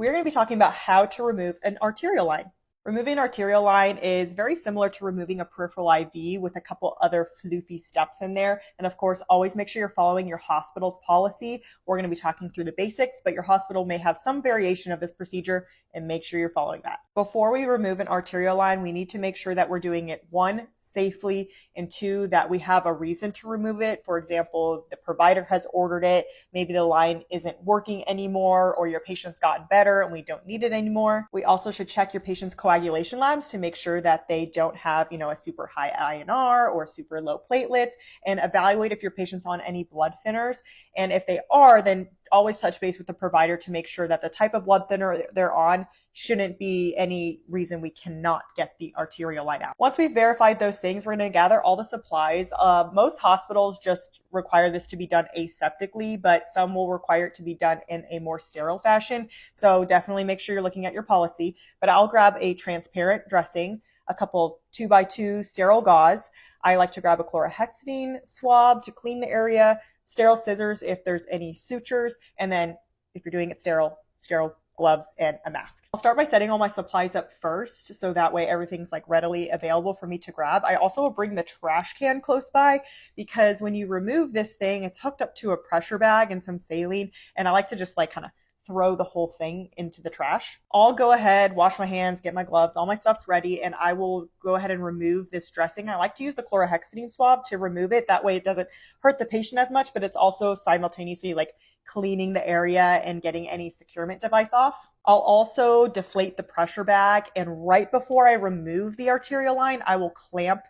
we're going to be talking about how to remove an arterial line. Removing an arterial line is very similar to removing a peripheral IV with a couple other floofy steps in there. And of course, always make sure you're following your hospital's policy. We're going to be talking through the basics, but your hospital may have some variation of this procedure, and make sure you're following that. Before we remove an arterial line, we need to make sure that we're doing it, one, safely, and two, that we have a reason to remove it. For example, the provider has ordered it, maybe the line isn't working anymore, or your patient's gotten better and we don't need it anymore. We also should check your patient's coagulation labs to make sure that they don't have, a super high INR or super low platelets, and evaluate if your patient's on any blood thinners. And if they are, then always touch base with the provider to make sure that the type of blood thinner they're on shouldn't be any reason we cannot get the arterial line out. Once we've verified those things, we're going to gather all the supplies. Most hospitals just require this to be done aseptically, but some will require it to be done in a more sterile fashion. So definitely make sure you're looking at your policy. But I'll grab a transparent dressing, a couple 2x2 sterile gauze. I like to grab a chlorhexidine swab to clean the area, sterile scissors if there's any sutures, and then if you're doing it sterile gloves and a mask. I'll start by setting all my supplies up first, so that way everything's readily available for me to grab. I also will bring the trash can close by, because when you remove this thing, it's hooked up to a pressure bag and some saline, and I like to just kind of throw the whole thing into the trash. I'll go ahead, wash my hands, get my gloves, all my stuff's ready, and I will go ahead and remove this dressing. I like to use the chlorhexidine swab to remove it. That way it doesn't hurt the patient as much, but it's also simultaneously cleaning the area and getting any securement device off. I'll also deflate the pressure bag, and right before I remove the arterial line, I will clamp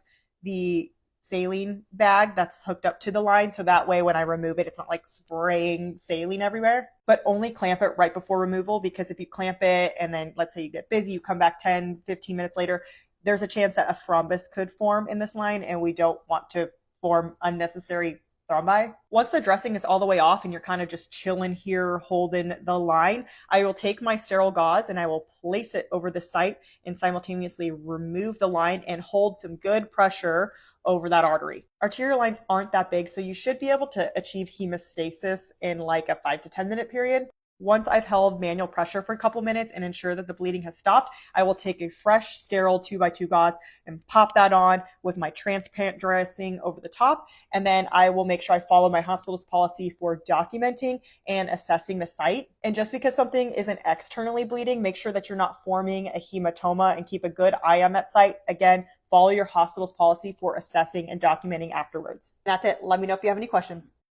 the saline bag that's hooked up to the line, so that way when I remove it, it's not spraying saline everywhere. But only clamp it right before removal, because if you clamp it and then let's say you get busy, you come back 10-15 minutes later, there's a chance that a thrombus could form in this line, and we don't want to form unnecessary thrombi. Once the dressing is all the way off and you're kind of just chilling here holding the line, I will take my sterile gauze and I will place it over the site and simultaneously remove the line and hold some good pressure over that artery. Arterial lines aren't that big, so you should be able to achieve hemostasis in a 5 to 10 minute period. Once I've held manual pressure for a couple minutes and ensure that the bleeding has stopped, I will take a fresh, sterile 2x2 gauze and pop that on with my transparent dressing over the top. And then I will make sure I follow my hospital's policy for documenting and assessing the site. And just because something isn't externally bleeding, make sure that you're not forming a hematoma, and keep a good eye on that site. Again, follow your hospital's policy for assessing and documenting afterwards. That's it. Let me know if you have any questions.